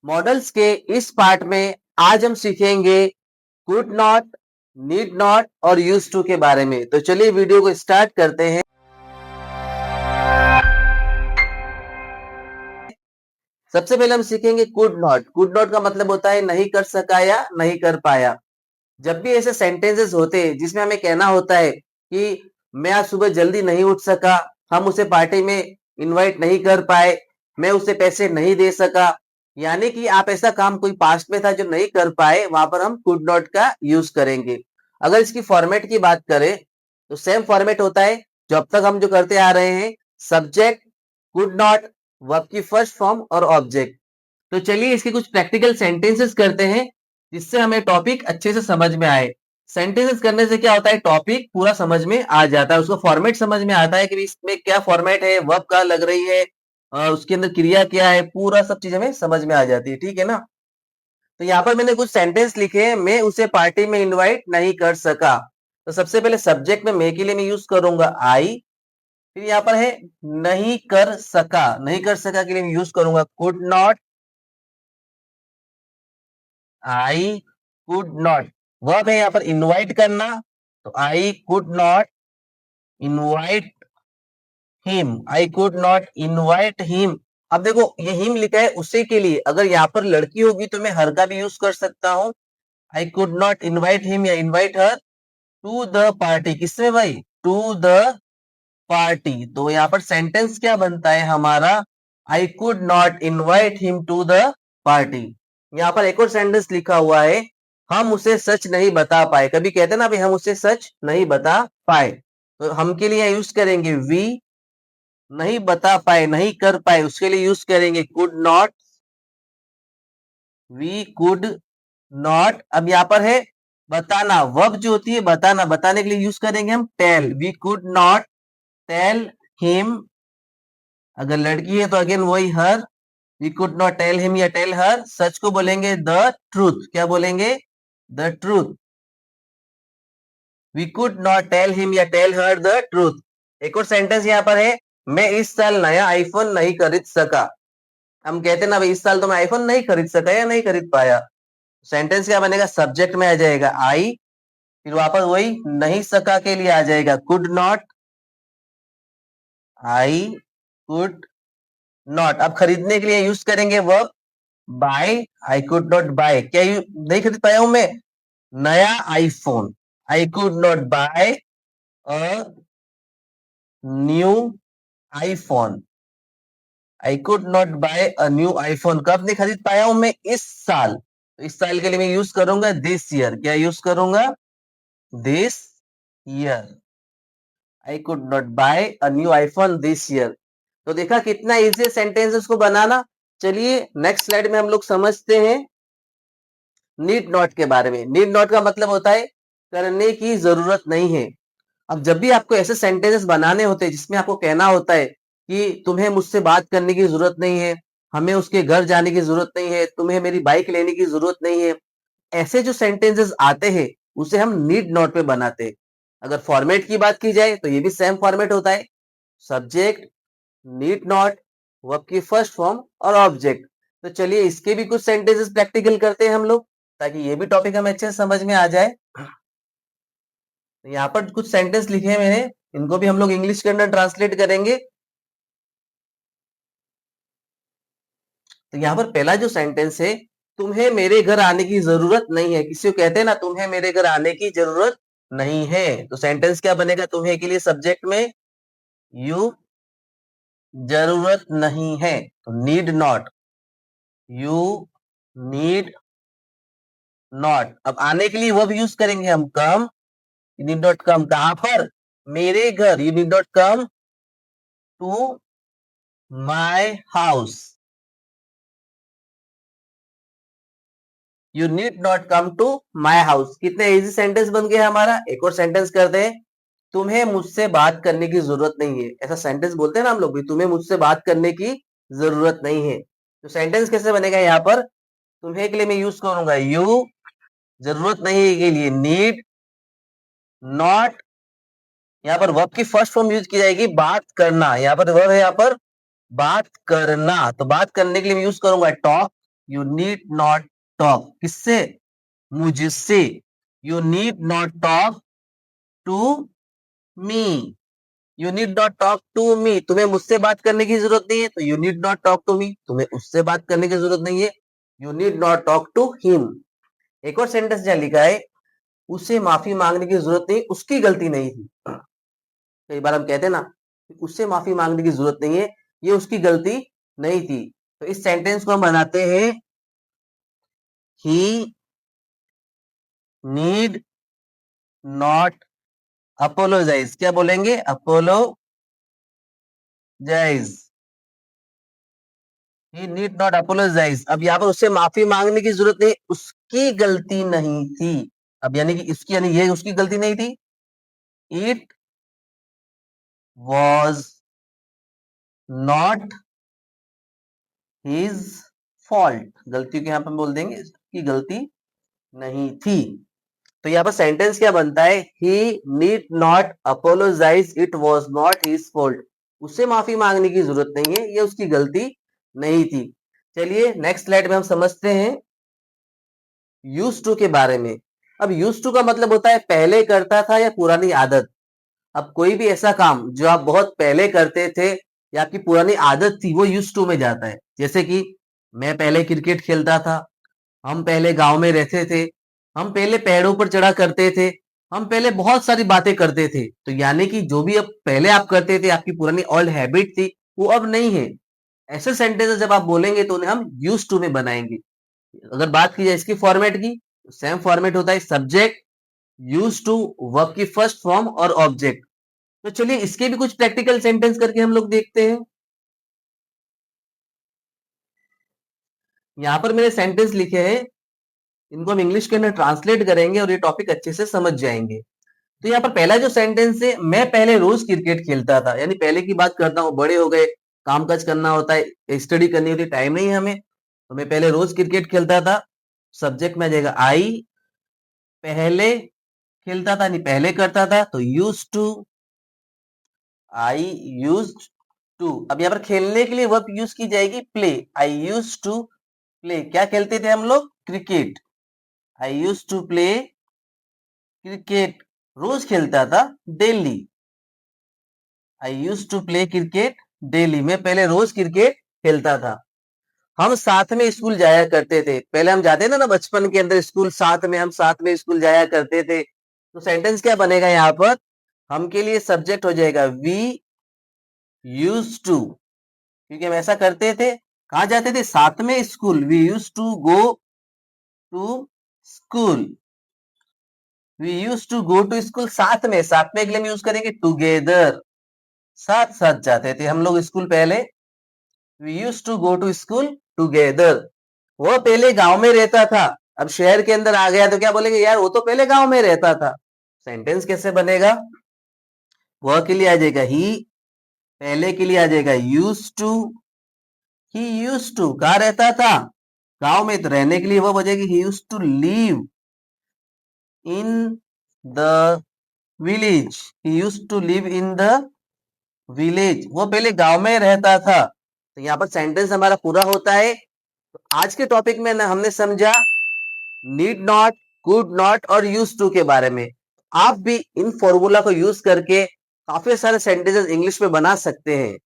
Models के इस part में आज हम सीखेंगे कुड नॉट, नीड नॉट और यूज टू के बारे में। तो चलिए वीडियो को स्टार्ट करते हैं। सबसे पहले हम सीखेंगे कुड नॉट। कुड नॉट का मतलब होता है नहीं कर सका या नहीं कर पाया। जब भी ऐसे सेंटेंसेस होते हैं जिसमें हमें कहना होता है कि मैं आज सुबह जल्दी नहीं उठ सका, हम उसे पार्टी में इनवाइट नहीं कर पाए, मैं उसे पैसे नहीं दे सका, यानी कि आप ऐसा काम कोई पास्ट में था जो नहीं कर पाए, वहां पर हम कुड नॉट का यूज करेंगे। अगर इसकी फॉर्मेट की बात करें तो सेम फॉर्मेट होता है जो अब तक हम जो करते आ रहे हैं। सब्जेक्ट, कुड नॉट, वर्ब की फर्स्ट फॉर्म और ऑब्जेक्ट। तो चलिए इसके कुछ प्रैक्टिकल सेंटेंसेस करते हैं जिससे हमें टॉपिक अच्छे से समझ में आए। सेंटेंसेस करने से क्या होता है, टॉपिक पूरा समझ में आ जाता है, उसका फॉर्मेट समझ में आता है कि इसमें क्या फॉर्मेट है, वर्ब क्या लग रही है, उसके अंदर क्रिया क्या है, पूरा सब चीज हमें समझ में आ जाती है। ठीक है ना। तो यहाँ पर मैंने कुछ सेंटेंस लिखे हैं। मैं उसे पार्टी में इनवाइट नहीं कर सका। तो सबसे पहले सब्जेक्ट में मैं के लिए मैं यूज करूंगा आई। फिर यहाँ पर है नहीं कर सका, नहीं कर सका के लिए मैं यूज करूंगा could not. I could not. Verb है यहाँ पर इनवाइट करना, तो आई could not invite him. I could not invite him. अब देखो ये हिम लिखा है उसी के लिए, अगर यहाँ पर लड़की होगी तो मैं हर का भी यूज कर सकता हूँ। I could not invite him या invite her to the party. किसमें भाई? To the party. तो यहाँ पर सेंटेंस क्या बनता है हमारा? I could not invite him to the party. यहाँ पर एक और सेंटेंस लिखा हुआ है, हम उसे सच नहीं बता पाए। कभी कहते हैं ना भाई हम उसे सच नहीं बता पाए, तो हम के लिए यूज करेंगे वी। नहीं बता पाए, नहीं कर पाए, उसके लिए यूज करेंगे could not. We could not. अब यहाँ पर है बताना, वर्ब जो होती है बताना, बताने के लिए यूज करेंगे हम tell. We could not tell him. अगर लड़की है तो अगेन वही her. We could not tell him या टेल हर। सच को बोलेंगे द ट्रूथ। क्या बोलेंगे? The truth. We could not tell him या टेल हर द ट्रूथ। एक और सेंटेंस यहाँ पर है, मैं इस साल नया आईफोन नहीं खरीद सका। हम कहते हैं ना भाई इस साल तो मैं आईफोन नहीं खरीद सका या नहीं खरीद पाया। सेंटेंस क्या बनेगा? सब्जेक्ट में आ जाएगा आई, फिर वापस वही नहीं सका के लिए आ जाएगा could not. I could not. अब खरीदने के लिए यूज करेंगे verb buy. I could not buy. क्या नहीं खरीद पाया हूं मैं नया iPhone. I could not buy a new iPhone. I could not buy a new iPhone. कब नहीं खरीद पाया हूं मैं? इस साल। तो इस साल के लिए मैं यूज करूंगा दिस ईयर। क्या यूज करूंगा? This year. I could not buy a new iPhone this year. तो देखा कितना इजी है सेंटेंसेस को बनाना। चलिए नेक्स्ट स्लाइड में हम लोग समझते हैं नीड नॉट के बारे में। नीड नॉट का मतलब होता है करने की जरूरत नहीं है। अब जब भी आपको ऐसे सेंटेंसेस बनाने होते हैं जिसमें आपको कहना होता है कि तुम्हें मुझसे बात करने की जरूरत नहीं है, हमें उसके घर जाने की जरूरत नहीं है, तुम्हें मेरी बाइक लेने की जरूरत नहीं है, ऐसे जो सेंटेंसेस आते हैं उसे हम नीड नॉट पे बनाते हैं। अगर फॉर्मेट की बात की जाए तो ये भी सेम फॉर्मेट होता है। सब्जेक्ट, नीड नॉट, वर्ब की फर्स्ट फॉर्म और ऑब्जेक्ट। तो चलिए इसके भी कुछ सेंटेंसेस प्रैक्टिकल करते हैं हम लोग, ताकि ये भी टॉपिक हमें अच्छे से समझ में आ जाए। यहाँ पर कुछ सेंटेंस लिखे हैं मैंने, इनको भी हम लोग इंग्लिश के अंदर ट्रांसलेट करेंगे। तो यहाँ पर पहला जो सेंटेंस है, तुम्हें मेरे घर आने की जरूरत नहीं है। किसी को कहते हैं ना तुम्हें मेरे घर आने की जरूरत नहीं है, तो सेंटेंस क्या बनेगा? तुम्हें के लिए सब्जेक्ट में यू, जरूरत नहीं है तो need not. You need not. अब आने के लिए वर्ब यूज करेंगे हम come. You need not come. कहां पर? मेरे घर। You need not come to my house. You need not come to my house. कितने इजी सेंटेंस बन गया हमारा। एक और सेंटेंस करते हैं, तुम्हें मुझसे बात करने की जरूरत नहीं है। ऐसा सेंटेंस बोलते हैं ना हम लोग भी, तुम्हें मुझसे बात करने की जरूरत नहीं है। तो सेंटेंस कैसे बनेगा? यहाँ पर तुम्हें के लिए मैं यूज करूंगा यू, जरूरत नहीं है के लिए नीड नॉट। यहाँ पर वर्ब की फर्स्ट फॉर्म यूज की जाएगी बात करना। यहाँ पर वर्ब है यहाँ पर बात करना, तो बात करने के लिए मैं यूज करूंगा talk. You need not talk, किससे? मुझसे। You need not talk to me, you need not talk to me, तुम्हें मुझसे बात करने की जरूरत नहीं है, तो you need not talk to me, तुम्हें उससे बात करने की जरूरत नहीं है, you need not talk to him. एक और सेंटेंस जहां लिखा है उसे माफी मांगने की जरूरत नहीं, उसकी गलती नहीं थी। कई बार हम कहते हैं ना उससे माफी मांगने की जरूरत नहीं है, ये उसकी गलती नहीं थी। तो इस सेंटेंस को हम बनाते हैं ही नीड नॉट अपोलोजाइज। क्या बोलेंगे? Apologise. He need not apologise. अब यहाँ पर उससे माफी मांगने की जरूरत नहीं, उसकी गलती नहीं थी। अब यानी कि इसकी यानी ये उसकी गलती नहीं थी, it was not his fault. गलती को यहाँ पर बोल देंगे इसकी गलती नहीं थी। तो यहाँ पर सेंटेंस क्या बनता है? He need not apologise, it was not his fault. उससे माफी मांगने की जरूरत नहीं है, ये उसकी गलती नहीं थी। चलिए नेक्स्ट स्लाइड में हम समझते हैं यूज टू के बारे में। अब यूज टू का मतलब होता है पहले करता था या पुरानी आदत। अब कोई भी ऐसा काम जो आप बहुत पहले करते थे या आपकी पुरानी आदत थी, वो यूज टू में जाता है। जैसे कि मैं पहले क्रिकेट खेलता था, हम पहले गांव में रहते थे, हम पहले पेड़ों पर चढ़ा करते थे, हम पहले बहुत सारी बातें करते थे। तो यानी कि जो भी अब पहले आप करते थे, आपकी पुरानी ओल्ड हैबिट थी, वो अब नहीं है। ऐसे सेंटेंस जब आप बोलेंगे तो उन्हें हम यूज टू में बनाएंगे। अगर बात की जाए इसकी फॉर्मेट की, सेम फॉर्मेट होता है सब्जेक्ट यूज टू, वर्ब की फर्स्ट फॉर्म और ऑब्जेक्ट। तो चलिए इसके भी कुछ प्रैक्टिकल सेंटेंस करके हम लोग देखते हैं। यहां पर मेरे सेंटेंस लिखे हैं, इनको हम इंग्लिश के अंदर ट्रांसलेट करेंगे और ये टॉपिक अच्छे से समझ जाएंगे। तो यहाँ पर पहला जो सेंटेंस है, मैं पहले रोज क्रिकेट खेलता था, यानी पहले की बात करता हूँ, बड़े हो गए, काम काज करना होता है, स्टडी करनी होती है, टाइम नहीं है हमें, तो मैं पहले रोज क्रिकेट खेलता था। सब्जेक्ट में आ जाएगा आई, पहले खेलता था नहीं पहले करता था, तो use to, I use to. अब यहाँ पर खेलने के लिए वर्ब यूज की जाएगी play, I use to play. क्या खेलते थे हम लोग? Cricket. I use to play cricket, रोज खेलता था, daily. I use to play cricket daily, मैं पहले रोज क्रिकेट खेलता था। हम साथ में स्कूल जाया करते थे, पहले हम जाते थे ना बचपन के अंदर स्कूल, साथ में हम साथ में स्कूल जाया करते थे। तो सेंटेंस क्या बनेगा यहाँ पर? हम के लिए सब्जेक्ट हो जाएगा वी यूज टू, क्योंकि हम ऐसा करते थे। कहा जाते थे? साथ में school, we use to go to school, we use to go to school. साथ में के लिए हम यूज करेंगे टुगेदर, साथ साथ जाते थे हम लोग स्कूल पहले। We use to go to school together. वो पहले गांव में रहता था, अब शहर के अंदर आ गया, तो क्या बोलेंगे? यार वो तो पहले गांव में रहता था। सेंटेंस कैसे बनेगा? वह के लिए आ जाएगा ही, पहले के लिए आ जाएगा use to. He use to कहाँ रहता था? गांव में। तो रहने के लिए वो बजेगी he use to leave in the village, he use to live in the village. वो पहले गांव में रहता था। तो यहाँ पर सेंटेंस हमारा पूरा होता है। तो आज के टॉपिक में ना हमने समझा नीड नॉट, कुड नॉट और यूज टू के बारे में। आप भी इन फॉर्मूला को यूज करके काफी सारे सेंटेंसेस इंग्लिश में बना सकते हैं।